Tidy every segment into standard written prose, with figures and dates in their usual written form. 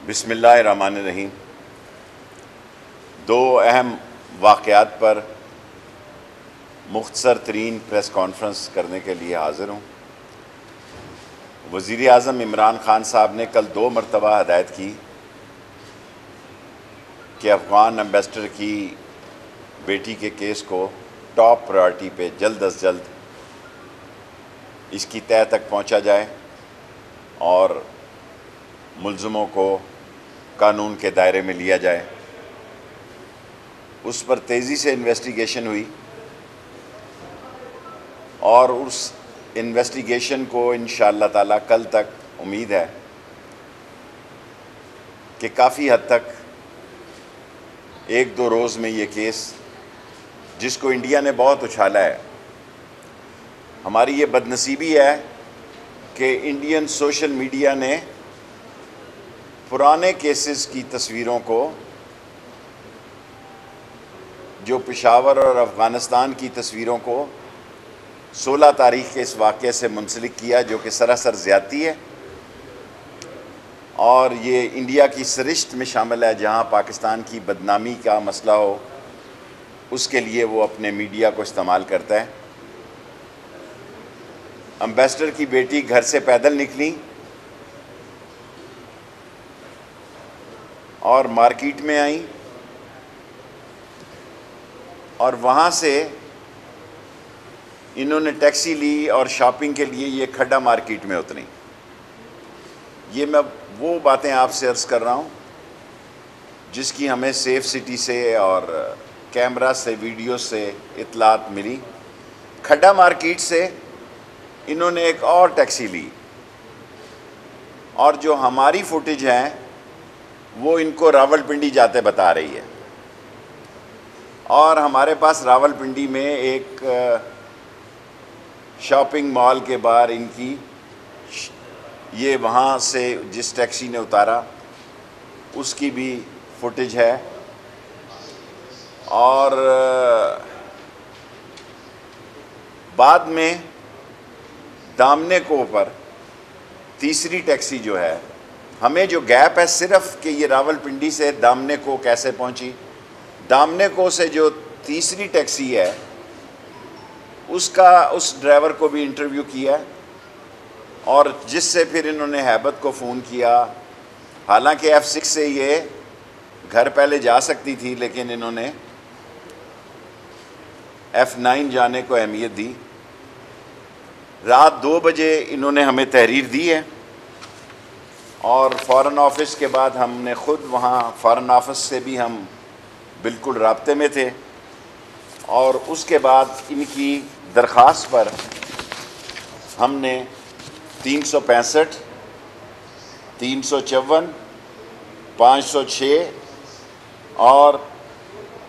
बिस्मिल्लाहिर्रहमानिर्रहीम। दो अहम वाक़यात पर मुख्तसर तरीन प्रेस कॉन्फ्रेंस करने के लिए हाज़िर हूँ। वज़ीर आज़म इमरान ख़ान साहब ने कल 2 मरतबा हदायत की कि अफ़गान एम्बेसडर की बेटी के केस को टॉप प्रायोरिटी पे जल्द अज जल्द इसकी तह तक पहुँचा जाए और मुल्ज़िमों को कानून के दायरे में लिया जाए। उस पर तेज़ी से इन्वेस्टिगेशन हुई और उस इन्वेस्टिगेशन को इंशाअल्लाह ताला कल तक उम्मीद है कि काफ़ी हद तक 1-2 रोज़ में ये केस, जिसको इंडिया ने बहुत उछाला है, हमारी ये बदनसीबी है कि इंडियन सोशल मीडिया ने पुराने केसेस की तस्वीरों को, जो पेशावर और अफ़गानिस्तान की तस्वीरों को 16 तारीख के इस वाक़े से मुंसलिक किया, जो कि सरासर ज़्यादती है और ये इंडिया की सरिश्त में शामिल है। जहाँ पाकिस्तान की बदनामी का मसला हो, उसके लिए वो अपने मीडिया को इस्तेमाल करता है। एम्बेसडर की बेटी घर से पैदल निकली और मार्केट में आई और वहाँ से इन्होंने टैक्सी ली और शॉपिंग के लिए ये खड्डा मार्केट में उतरी। ये मैं वो बातें आपसे अर्ज़ कर रहा हूँ जिसकी हमें सेफ सिटी से और कैमरा से, वीडियो से इत्तलात मिली। खड्डा मार्केट से इन्होंने एक और टैक्सी ली और जो हमारी फुटेज है वो इनको रावलपिंडी जाते बता रही है। और हमारे पास रावलपिंडी में एक शॉपिंग मॉल के बाहर इनकी ये वहाँ से जिस टैक्सी ने उतारा उसकी भी फुटेज है। और बाद में दामने को पर तीसरी टैक्सी जो है, हमें जो गैप है सिर्फ कि ये रावलपिंडी से दामने को कैसे पहुंची, दामने को से जो तीसरी टैक्सी है उसका, उस ड्राइवर को भी इंटरव्यू किया और जिससे फिर इन्होंने हैबत को फ़ोन किया। हालांकि F6 से ये घर पहले जा सकती थी, लेकिन इन्होंने F9 जाने को अहमियत दी। रात 2 बजे इन्होंने हमें तहरीर दी है और फ़ॉरेन ऑफिस के बाद हमने ख़ुद वहाँ फ़ॉरेन ऑफिस से भी हम बिल्कुल राब्ते में थे और उसके बाद इनकी दरख्वास्त पर हमने 365, 354, 506 और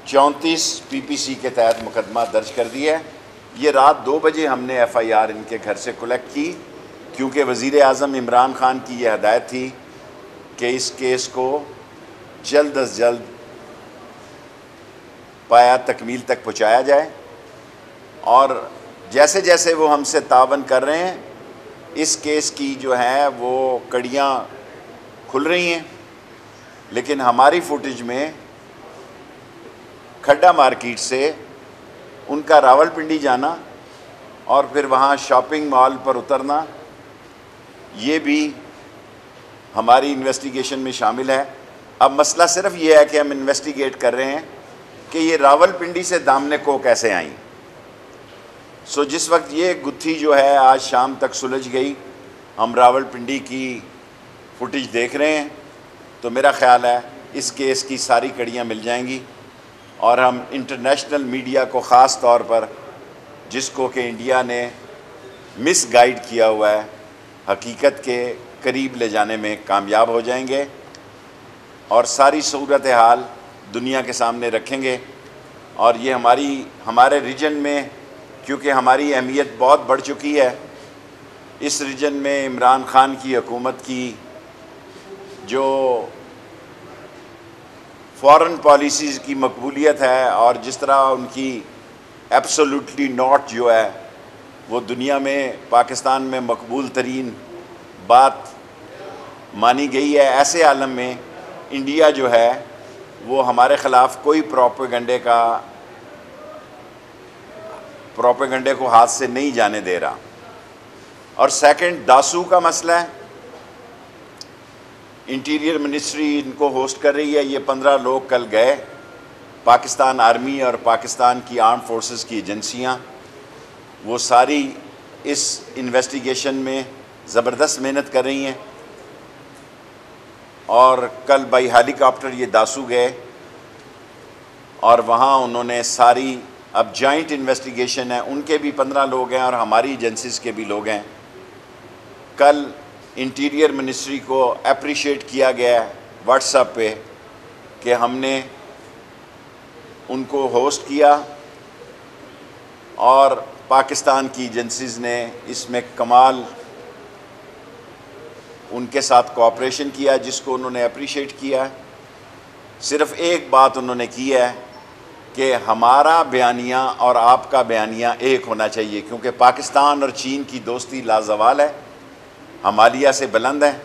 34 PPC के तहत मुकदमा दर्ज कर दिया है। ये रात 2 बजे हमने FIR इनके घर से कलेक्ट की, क्योंकि वज़ीर आज़म इमरान ख़ान की यह हदायत थी कि इस केस को जल्द अज जल्द पाया तकमील तक पहुँचाया जाए। और जैसे जैसे वो हमसे तावन कर रहे हैं, इस केस की जो है वो कड़ियाँ खुल रही हैं। लेकिन हमारी फुटेज में खड्डा मार्केट से उनका रावलपिंडी जाना और फिर वहाँ शॉपिंग मॉल पर उतरना, ये भी हमारी इन्वेस्टिगेशन में शामिल है। अब मसला सिर्फ ये है कि हम इन्वेस्टिगेट कर रहे हैं कि ये रावलपिंडी से दामने को कैसे आई। सो जिस वक्त ये गुत्थी जो है आज शाम तक सुलझ गई, हम रावलपिंडी की फुटेज देख रहे हैं, तो मेरा ख़्याल है इस केस की सारी कड़ियाँ मिल जाएंगी और हम इंटरनेशनल मीडिया को ख़ास तौर पर, जिसको कि इंडिया ने मिस गाइड किया हुआ है, हकीकत के करीब ले जाने में कामयाब हो जाएंगे और सारी सूरत हाल दुनिया के सामने रखेंगे। और ये हमारे रीजन में, क्योंकि हमारी अहमियत बहुत बढ़ चुकी है, इस रीजन में इमरान ख़ान की हुकूमत की जो फ़ॉरेन पॉलिसीज़ की मकबूलियत है और जिस तरह उनकी एब्सोल्युटली नॉट जो है वो दुनिया में, पाकिस्तान में मकबूल तरीन बात मानी गई है, ऐसे आलम में इंडिया जो है वो हमारे ख़िलाफ़ कोई प्रोपेगंडे को हाथ से नहीं जाने दे रहा। और सेकंड, दासू का मसला है। इंटीरियर मिनिस्ट्री इनको होस्ट कर रही है। ये 15 लोग कल गए, पाकिस्तान आर्मी और पाकिस्तान की आर्म फोर्सेस की एजेंसियां, वो सारी इस इन्वेस्टिगेशन में ज़बरदस्त मेहनत कर रही हैं। और कल बाई हेलीकॉप्टर ये दासू गए और वहाँ उन्होंने सारी, अब जॉइंट इन्वेस्टिगेशन है, उनके भी 15 लोग हैं और हमारी एजेंसीज के भी लोग हैं। कल इंटीरियर मिनिस्ट्री को अप्रिशिएट किया गया व्हाट्सएप पे कि हमने उनको होस्ट किया और पाकिस्तान की एजेंसीज ने इसमें कमाल उनके साथ कोऑपरेशन किया, जिसको उन्होंने अप्रिशिएट किया। सिर्फ़ एक बात उन्होंने की है कि हमारा बयानिया और आपका बयानिया एक होना चाहिए, क्योंकि पाकिस्तान और चीन की दोस्ती लाजवाल है, हिमालय से बुलंद है।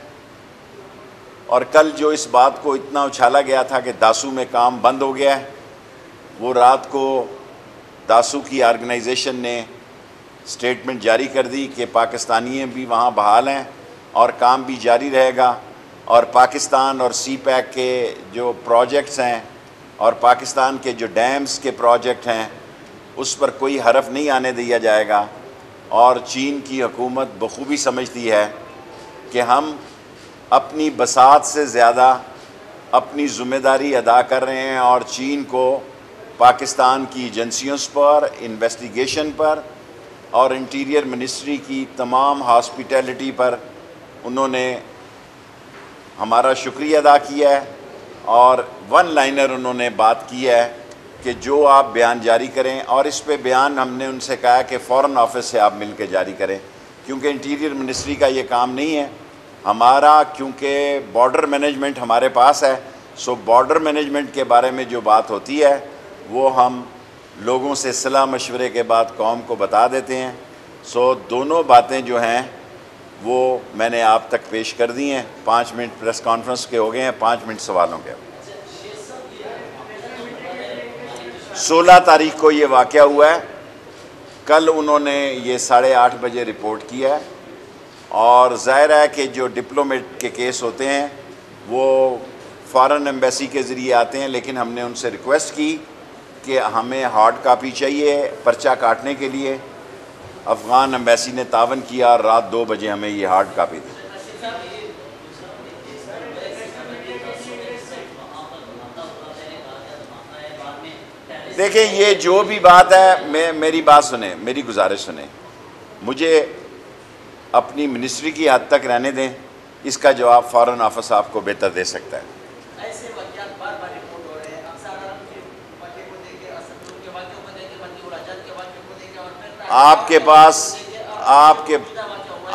और कल जो इस बात को इतना उछाला गया था कि दासू में काम बंद हो गया है, वो रात को दासू की ऑर्गेनाइजेशन ने स्टेटमेंट जारी कर दी कि पाकिस्तानी भी वहाँ बहाल हैं और काम भी जारी रहेगा। और पाकिस्तान और सी पैक के जो प्रोजेक्ट्स हैं और पाकिस्तान के जो डैम्स के प्रोजेक्ट हैं उस पर कोई हरफ नहीं आने दिया जाएगा। और चीन की हुकूमत बखूबी समझती है कि हम अपनी बसात से ज़्यादा अपनी ज़िम्मेदारी अदा कर रहे हैं और चीन को पाकिस्तान की एजेंसियों पर, इन्वेस्टिगेशन पर और इंटीरियर मिनिस्ट्री की तमाम हॉस्पिटैलिटी पर उन्होंने हमारा शुक्रिया अदा किया है। और वन लाइनर उन्होंने बात की है कि जो आप बयान जारी करें, और इस पे बयान हमने उनसे कहा कि फ़ॉरेन ऑफिस से आप मिल के जारी करें, क्योंकि इंटीरियर मिनिस्ट्री का ये काम नहीं है हमारा, क्योंकि बॉर्डर मैनेजमेंट हमारे पास है। सो बॉर्डर मैनेजमेंट के बारे में जो बात होती है वो हम लोगों से सलाह मशवरे के बाद कौम को बता देते हैं। सो दोनों बातें जो हैं वो मैंने आप तक पेश कर दी हैं। 5 मिनट प्रेस कॉन्फ्रेंस के हो गए हैं, 5 मिनट सवालों के। 16 तारीख को ये वाक़या हुआ है। कल उन्होंने ये 8:30 बजे रिपोर्ट किया है। और ज़ाहिर है कि जो डिप्लोमेट के केस होते हैं वो फ़ॉरेन एम्बेसी के ज़रिए आते हैं, लेकिन हमने उनसे रिक्वेस्ट की कि हमें हार्ड कापी चाहिए पर्चा काटने के लिए। अफ़गान एम्बेसी ने तावन किया और रात 2 बजे हमें ये हार्ड कापी दी। देखिए, ये जो भी बात है, मेरी बात सुने, मेरी गुजारिश सुने, मुझे अपनी मिनिस्ट्री की हद तक रहने दें। इसका जवाब फ़ॉरेन ऑफिस आपको बेहतर दे सकता है।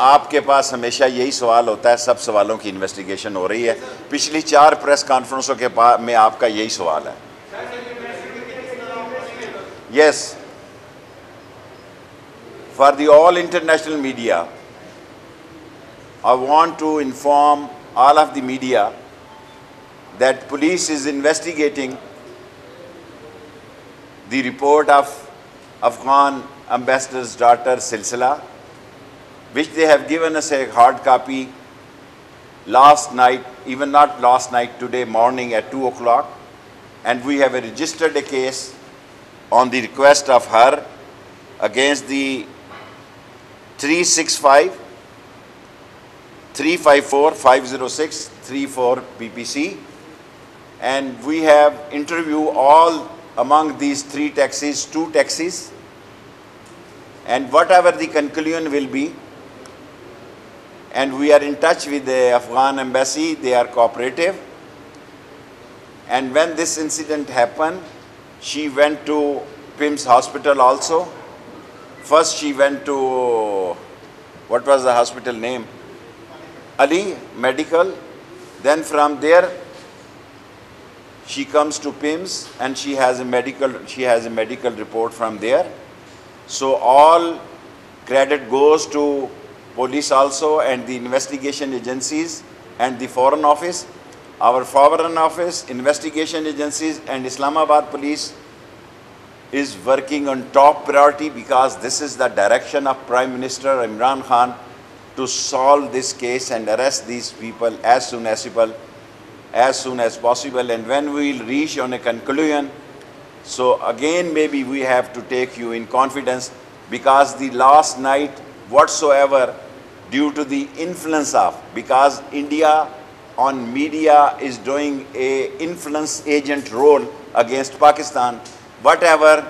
आपके पास हमेशा यही सवाल होता है, सब सवालों की इन्वेस्टिगेशन हो रही है। पिछली 4 प्रेस कॉन्फ्रेंसों के में आपका यही सवाल है। Yes, for the all international media, I want to inform all of the media that police is investigating the report of Afghan ambassador's daughter Silsila, which they have given us a hard copy last night, even not last night, today morning at 2 o'clock, and we have registered a case on the request of her against the 365 354 506 34 PPC, and we have interviewed all among these 3 taxis, 2 taxis, and whatever the conclusion will be, and we are in touch with the Afghan embassy. They are cooperative, and when this incident happened, she went to PIMS hospital also. First she went to, what was the hospital name? Ali Medical. Then from there she comes to PIMS and she has a medical report from there. So all credit goes to police also and the investigation agencies and the Foreign Office. Our Foreign Office, investigation agencies and Islamabad police is working on top priority because this is the direction of Prime Minister Imran Khan to solve this case and arrest these people as soon as possible. And when we will reach on a conclusion, so again maybe we have to take you in confidence, because the last night whatsoever, due to the influence of, because India on media is doing a influence agent role against Pakistan, whatever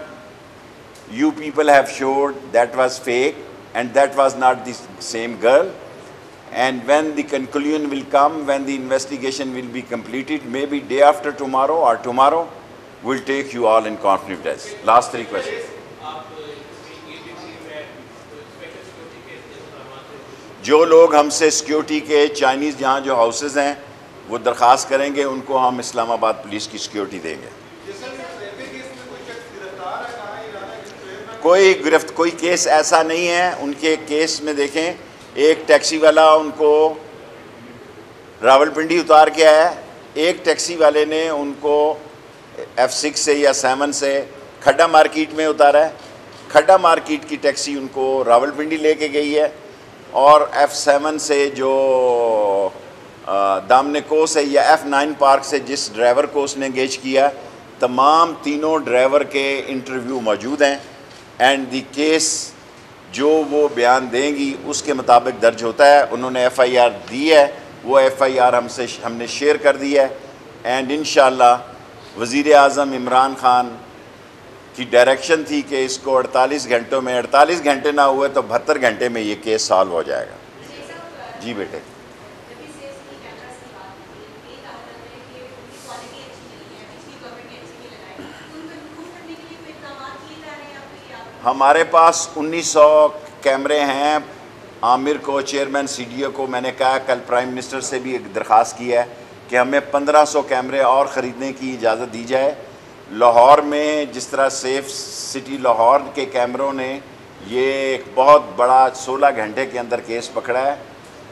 you people have showed, that was fake and that was not the same girl. And when the conclusion will come, when the investigation will be completed, maybe day after tomorrow or tomorrow, we'll take you all in confidence. Last three questions. जो लोग हमसे security के Chinese जहाँ जो houses हैं वो दरख्वास्त करेंगे, उनको हम इस्लामाबाद पुलिस की सिक्योरिटी देंगे। कोई केस ऐसा नहीं है। उनके केस में देखें, एक टैक्सी वाला उनको रावलपिंडी उतार के आया, एक टैक्सी वाले ने उनको F6 से या 7 से खड्डा मार्केट में उतारा है, खड्डा मार्केट की टैक्सी उनको रावलपिंडी लेके गई है, और F7 से जो दामने को से या F9 पार्क से जिस ड्राइवर को उसने एंगेज किया, तमाम तीनों ड्राइवर के इंटरव्यू मौजूद हैं। एंड द केस जो वो बयान देंगी उसके मुताबिक दर्ज होता है। उन्होंने FIR दी है, वो FIR हमने शेयर कर दी है। एंड इंशाअल्लाह वज़ीर आज़म इमरान खान की डायरेक्शन थी कि इसको 48 घंटों में, 48 घंटे ना हुए तो 72 घंटे में ये केस सॉल्व हो जाएगा। जी बेटे। हमारे पास 1900 कैमरे हैं। आमिर को, चेयरमैन CDO को मैंने कहा, कल प्राइम मिनिस्टर से भी एक दरख्वास्त की है कि हमें 1500 कैमरे और ख़रीदने की इजाज़त दी जाए। लाहौर में जिस तरह सेफ सिटी लाहौर के कैमरों ने ये एक बहुत बड़ा 16 घंटे के अंदर केस पकड़ा है।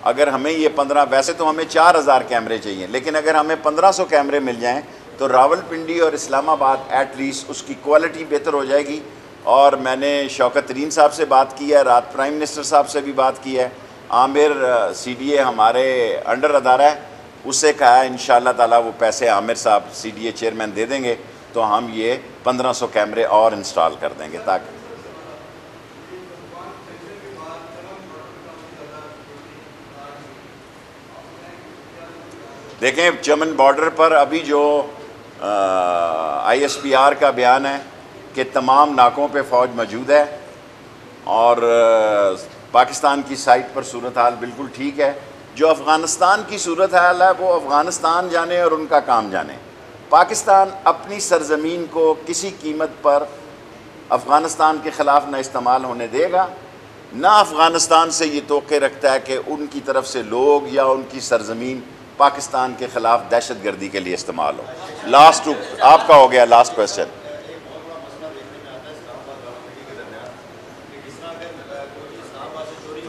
अगर हमें ये 15, वैसे तो हमें 4000 कैमरे चाहिए, लेकिन अगर हमें 1500 कैमरे मिल जाएं तो रावलपिंडी और इस्लामाबाद एटलीस्ट उसकी क्वालिटी बेहतर हो जाएगी। और मैंने शौकत तरीन साहब से बात की है, रात प्राइम मिनिस्टर साहब से भी बात की है। आमिर CDA हमारे अंडर अदारा है, उससे कहा है इंशाअल्लाह ताला वो पैसे आमिर साहब CDA चेयरमैन दे देंगे तो हम ये 1500 कैमरे और इंस्टॉल कर देंगे। ताकि देखें चमन बॉर्डर पर अभी जो ISPR का बयान है कि तमाम नाकों पे फ़ौज मौजूद है और पाकिस्तान की साइट पर सूरत हाल बिल्कुल ठीक है। जो अफ़गानिस्तान की सूरत हाल है वो अफ़गानिस्तान जाने और उनका काम जाने। पाकिस्तान अपनी सरज़मीन को किसी कीमत पर अफ़गानिस्तान के ख़िलाफ़ न इस्तेमाल होने देगा, ना अफ़गानिस्तान से ये तोक़े रखता है कि उनकी तरफ से लोग या उनकी सरज़मीन पाकिस्तान के ख़िलाफ़ दहशत गर्दी के लिए इस्तेमाल हो। लास्ट आपका हो गया last question.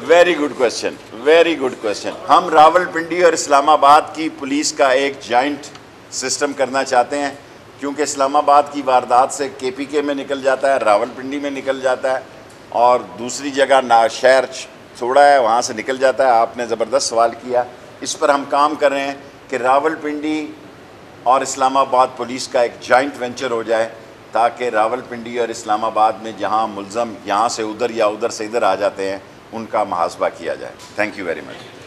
Very good question, very good question. हम रावलपिंडी और इस्लामाबाद की पुलिस का एक जॉइंट सिस्टम करना चाहते हैं, क्योंकि इस्लामाबाद की वारदात से KPK में निकल जाता है, रावलपिंडी में निकल जाता है और दूसरी जगह ना शहर थोड़ा है वहाँ से निकल जाता है। आपने ज़बरदस्त सवाल किया, इस पर हम काम कर रहे हैं कि रावलपिंडी और इस्लामाबाद पुलिस का एक जॉइंट वेंचर हो जाए, ताकि रावलपिंडी और इस्लामाबाद में जहाँ मुलज़म यहाँ से उधर या उधर से इधर आ जाते हैं उनका मुहासबा किया जाए। Thank you very much.